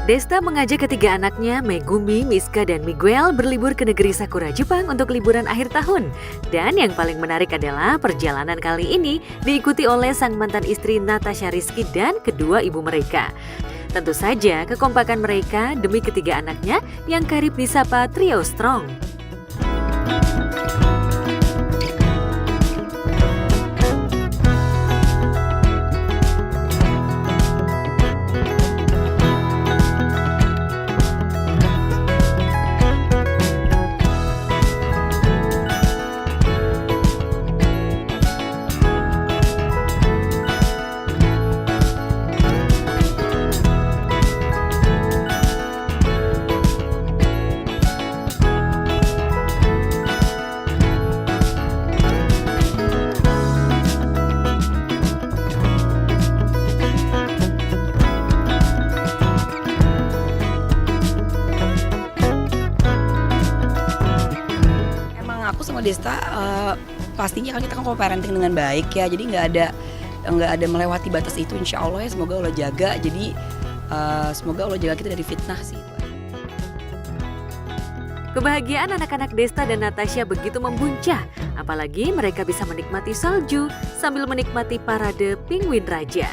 Desta mengajak ketiga anaknya, Megumi, Miska, dan Miguel berlibur ke negeri Sakura, Jepang untuk liburan akhir tahun. Dan yang paling menarik adalah perjalanan kali ini diikuti oleh sang mantan istri Natasha Rizky dan kedua ibu mereka. Tentu saja kekompakan mereka demi ketiga anaknya yang kerap disapa Trio Strong. Aku sama Desta pastinya kan kita kan co-parenting dengan baik ya, jadi nggak ada melewati batas itu, insya Allah ya, semoga Allah jaga. Jadi semoga Allah jaga kita dari fitnah sih. Kebahagiaan anak-anak Desta dan Natasha begitu membuncah, apalagi mereka bisa menikmati salju sambil menikmati parade Penguin Raja.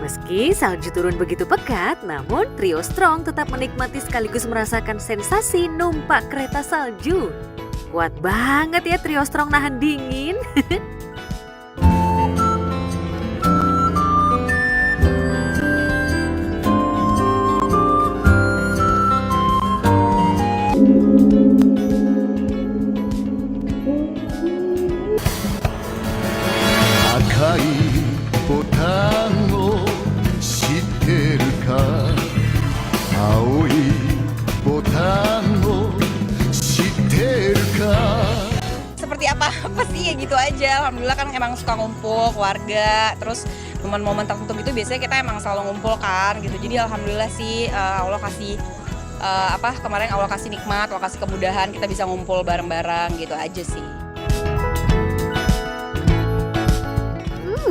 Meski salju turun begitu pekat, namun Trio Strong tetap menikmati sekaligus merasakan sensasi numpak kereta salju. Kuat banget ya Trio Strong nahan dingin. Akai botan o shitteru ka? Aoi botan o shitteru ka? Seperti apa sih ya gitu aja. Alhamdulillah kan emang suka ngumpul keluarga, terus momen-momen tertentu gitu biasanya kita emang selalu ngumpul kan gitu. Jadi alhamdulillah sih Allah kasih kemarin Allah kasih nikmat, Allah kasih kemudahan, kita bisa ngumpul bareng-bareng gitu aja sih.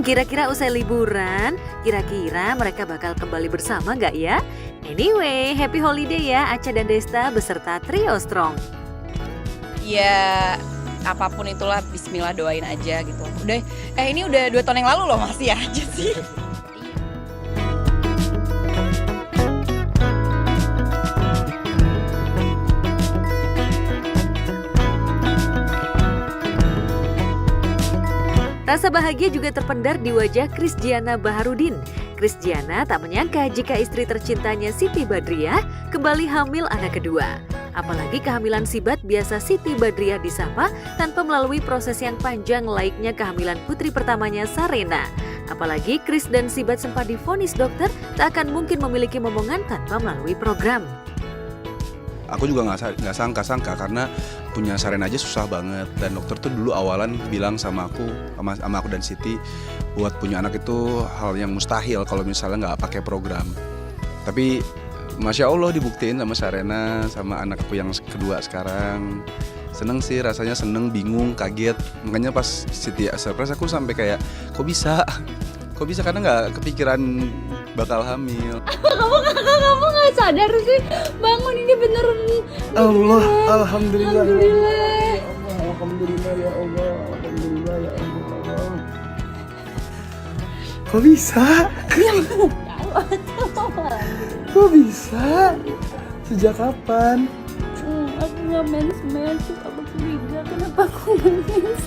Kira-kira usai liburan, kira-kira mereka bakal kembali bersama nggak ya? Anyway, happy holiday ya Acha dan Desta beserta Trio Strong. Ya apapun itulah, bismillah, doain aja gitu. Ini udah 2 tahun yang lalu loh, masih aja sih. Rasa bahagia juga terpendar di wajah Krisdiana Baharudin. Krisdiana tak menyangka jika istri tercintanya Siti Badriah kembali hamil anak kedua. Apalagi kehamilan Sibat biasa Siti Badriah disapa tanpa melalui proses yang panjang layaknya kehamilan putri pertamanya Sarena. Apalagi Kris dan Sibat sempat divonis dokter tak akan mungkin memiliki momongan tanpa melalui program. Aku juga nggak sangka karena punya Sarena aja susah banget, dan dokter tuh dulu awalan bilang sama aku dan Siti buat punya anak itu hal yang mustahil kalau misalnya nggak pakai program. Tapi Masya Allah dibuktiin sama Sarena, sama anakku yang kedua sekarang. Seneng sih, rasanya seneng, bingung, kaget. Makanya pas Siti surprise aku sampai kayak kok bisa karena nggak kepikiran bakal hamil. Kamu nggak sadar sih, bangun ini beneran. Allah, alhamdulillah. Alhamdulillah. Alhamdulillah ya Allah, alhamdulillah ya Allah. Kok bisa? Kok bisa? Sejak kapan? Aku nggak mens, terus aku curiga kenapa aku nggak mens.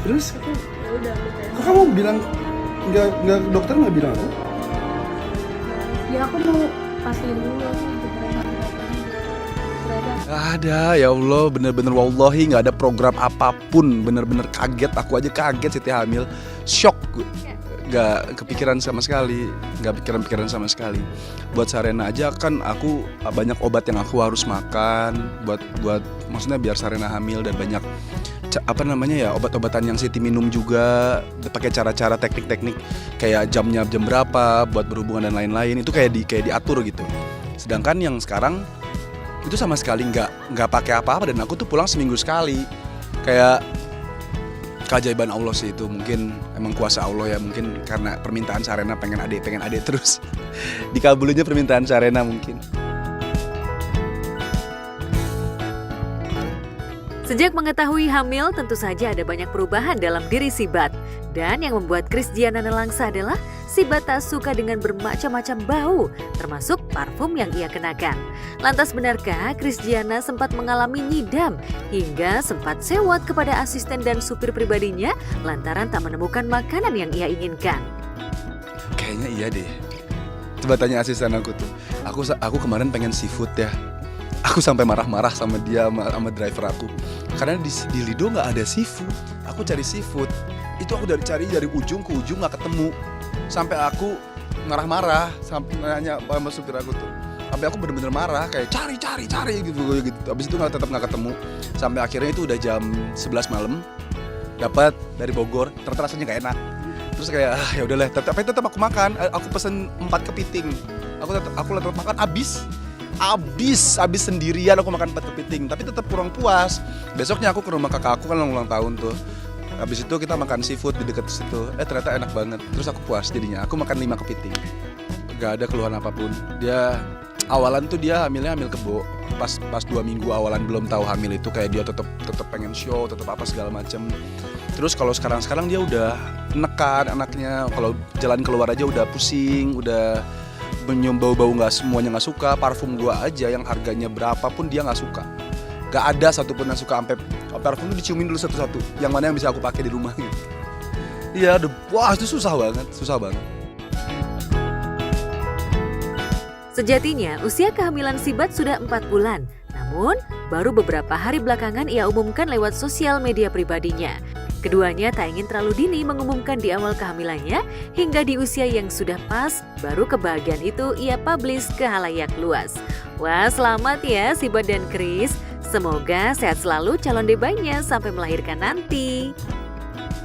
Terus? Ya udah, Kok kamu bilang nggak dokter nggak bilang apa? ya aku mau pastiin dulu beneran Gak ada, ya Allah, bener-bener wallahi nggak ada program apapun, bener-bener kaget, aku aja kaget Siti hamil, shock, nggak kepikiran sama sekali, nggak pikiran sama sekali. Buat Sarena aja kan aku banyak obat yang aku harus makan, buat maksudnya biar Sarena hamil, dan banyak obat-obatan yang Siti minum juga, pakai cara-cara teknik-teknik kayak jam berapa buat berhubungan dan lain-lain, itu kayak diatur gitu. Sedangkan yang sekarang itu sama sekali nggak pakai apa-apa, dan aku tuh pulang seminggu sekali. Kayak keajaiban Allah sih itu, mungkin emang kuasa Allah ya, mungkin karena permintaan Sarena pengen adik terus dikabulinya permintaan Sarena mungkin. Sejak mengetahui hamil, tentu saja ada banyak perubahan dalam diri Sibat. Dan yang membuat Christiana nelangsa adalah Sibat tak suka dengan bermacam-macam bau, termasuk parfum yang ia kenakan. Lantas benarkah Christiana sempat mengalami ngidam hingga sempat sewot kepada asisten dan supir pribadinya lantaran tak menemukan makanan yang ia inginkan? Kayaknya iya deh. Coba tanya asisten aku tuh. Aku kemarin pengen seafood ya. Aku sampai marah-marah sama dia, sama driver aku. Karena di Lido nggak ada seafood. Aku cari seafood. Itu aku cari dari ujung ke ujung nggak ketemu. Sampai aku marah-marah, sampai nanya sama supir aku tuh. Sampai aku bener-bener marah, kayak cari gitu. Abis itu tetap nggak ketemu. Sampai akhirnya itu udah jam 11 malam. Dapat dari Bogor, ternyata rasanya nggak enak. Terus kayak ya udahlah, tapi tetap aku makan. Aku pesen 4 kepiting. Aku tetap makan habis sendirian, aku makan 4 kepiting, tapi tetap kurang puas. Besoknya aku ke rumah kakak aku kan ulang tahun tuh. Habis itu kita makan seafood di dekat situ. Ternyata enak banget. Terus aku puas jadinya. Aku makan 5 kepiting. Gak ada keluhan apapun. Dia awalan tuh dia hamil kebo. Pas 2 minggu awalan belum tahu hamil itu kayak dia tetap pengen show, tetap apa segala macam. Terus kalau sekarang dia udah nekan anaknya. Kalau jalan keluar aja udah pusing, udah menyium bau-bau semuanya nggak suka. Parfum gua aja yang harganya berapapun dia nggak suka. Gak ada satupun yang suka, sampai parfum itu diciumin dulu satu-satu. Yang mana yang bisa aku pakai di rumah gitu. Iya, wah itu susah banget. Sejatinya usia kehamilan Sibat sudah 4 bulan. Namun baru beberapa hari belakangan ia umumkan lewat sosial media pribadinya. Keduanya tak ingin terlalu dini mengumumkan di awal kehamilannya, hingga di usia yang sudah pas, baru kebahagiaan itu ia publish ke halayak luas. Wah, selamat ya Sibat dan Chris. Semoga sehat selalu calon debaynya sampai melahirkan nanti.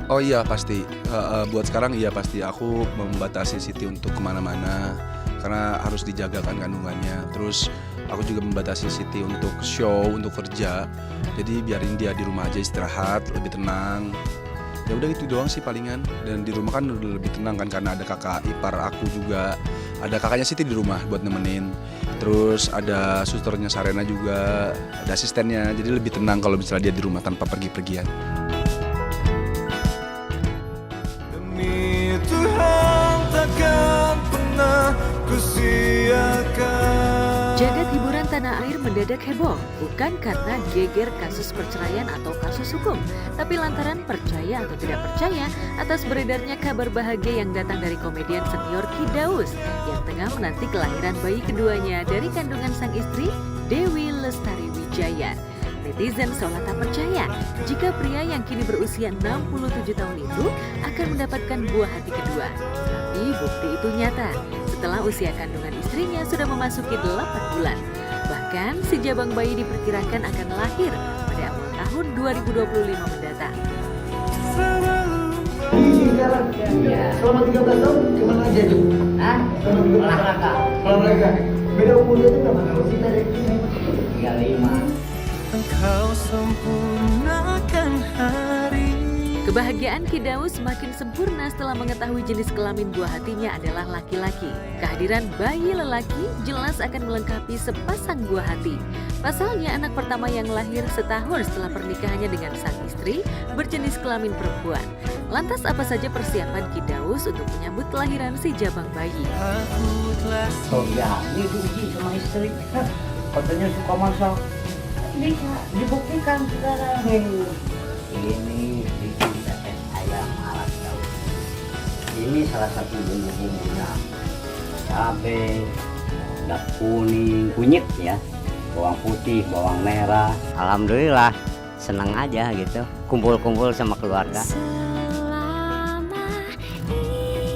Oh iya pasti, buat sekarang iya pasti. Aku membatasi Siti untuk kemana-mana, karena harus dijaga kan kandungannya. Terus aku juga membatasi Siti untuk show, untuk kerja. Jadi biarin dia di rumah aja istirahat, lebih tenang. Ya udah itu doang sih palingan. Dan di rumah kan udah lebih tenang kan karena ada kakak ipar aku juga. Ada kakaknya Siti di rumah buat nemenin. Terus ada susternya Sarena juga, ada asistennya. Jadi lebih tenang kalau misalnya dia di rumah tanpa pergi-pergian. Demi Tuhan takkan pernah kusiakan. Jagat hiburan tanah air mendadak heboh, bukan karena geger kasus perceraian atau kasus hukum, tapi lantaran percaya atau tidak percaya atas beredarnya kabar bahagia yang datang dari komedian senior Kidaus yang tengah menanti kelahiran bayi keduanya dari kandungan sang istri Dewi Lestari Wijaya. Netizen seolah tak percaya jika pria yang kini berusia 67 tahun itu akan mendapatkan buah hati kedua. Tapi bukti itu nyata setelah usia kandungan istrinya sudah memasuki 8 bulan. Bahkan si jabang bayi diperkirakan akan lahir pada awal tahun 2025 mendatang. Selama 13 tahun kemana aja Ju? Olahraga. Beda umurnya itu berapa tahun sih tadi? 35. Engkau sempurnakan hari. Kebahagiaan Kidaus semakin sempurna setelah mengetahui jenis kelamin buah hatinya adalah laki-laki. Kehadiran bayi lelaki jelas akan melengkapi sepasang buah hati. Pasalnya anak pertama yang lahir setahun setelah pernikahannya dengan sang istri berjenis kelamin perempuan. Lantas apa saja persiapan Kidaus untuk menyambut kelahiran si jabang bayi? Aku telah Ya, ini diuji sama istri. Katanya suka masak. Bisa dibuktikan sekarang. Ini bikin tetes ayam ala Daud. Ini salah satu bumbu-bumbunya. Cabai, daun kuning, kunyit ya, bawang putih, bawang merah. Alhamdulillah senang aja gitu. Kumpul-kumpul sama keluarga.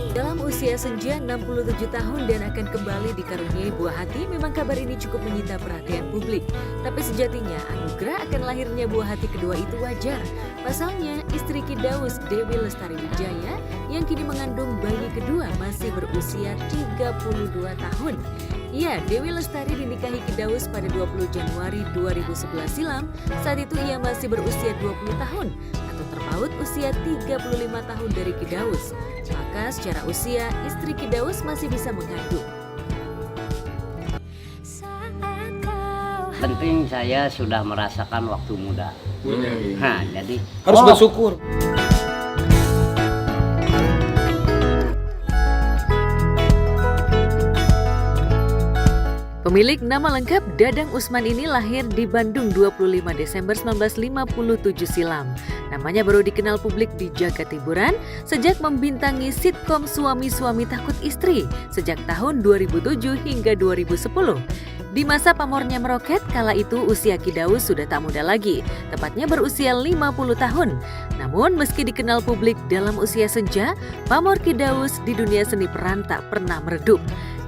Dalam usia senja 67 tahun dan akan kembali dikaruniai buah hati, memang kabar ini cukup menyita perhatian publik. Tapi sejatinya anugerah akan lahirnya buah hati kedua itu wajar. Pasalnya istri Kidaus Dewi Lestari Wijaya yang kini mengandung bayi kedua masih berusia 32 tahun. Ya, Dewi Lestari dinikahi Kidaus pada 20 Januari 2011 silam. Saat itu ia masih berusia 20 tahun atau terpaut usia 35 tahun dari Kidaus. Maka secara usia istri Kidaus masih bisa mengandung. penting saya sudah merasakan waktu muda. Nah, jadi Harus bersyukur. Pemilik nama lengkap Dadang Usman ini lahir di Bandung 25 Desember 1957 silam. Namanya baru dikenal publik di jagat hiburan sejak membintangi sitkom Suami-Suami Takut Istri sejak tahun 2007 hingga 2010. Di masa pamornya meroket, kala itu usia Ki Daus sudah tak muda lagi, tepatnya berusia 50 tahun. Namun meski dikenal publik dalam usia senja, pamor Ki Daus di dunia seni peran tak pernah meredup.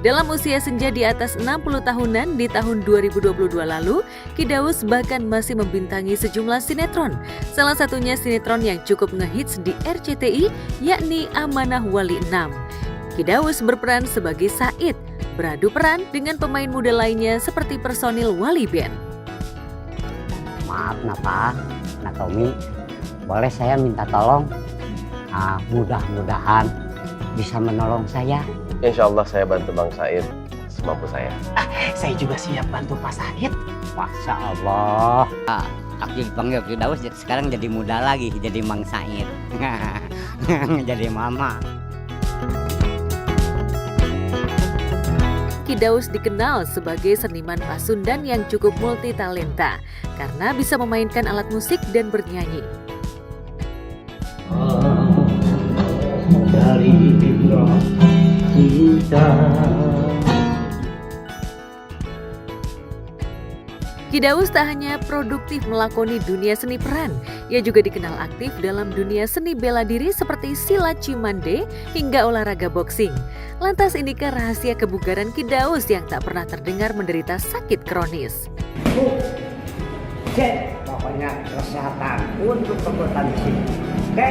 Dalam usia senja di atas 60 tahunan di tahun 2022 lalu, Ki Daus bahkan masih membintangi sejumlah sinetron. Salah satunya sinetron yang cukup ngehits di RCTI, yakni Amanah Wali 6. Ki Daus berperan sebagai Said, beradu peran dengan pemain muda lainnya seperti personil Wali Band. maaf Napa, Tommy, boleh saya minta tolong? Mudah-mudahan bisa menolong saya. Insya Allah saya bantu Bang Said semampu saya. Saya juga siap bantu Pak Said. Masya Allah. Aku dipanggil Ki Daus sekarang jadi muda lagi, jadi Mang Said. Jadi mama. Ki Daus dikenal sebagai seniman pasundan yang cukup multitalenta karena bisa memainkan alat musik dan bernyanyi. Dari kita. Ki Daus tak hanya produktif melakoni dunia seni peran, ia juga dikenal aktif dalam dunia seni bela diri seperti silat cimande hingga olahraga boxing. Lantas inikah rahasia kebugaran Ki Daus yang tak pernah terdengar menderita sakit kronis? Cek, pokoknya kesehatan untuk kompetisi. Oke?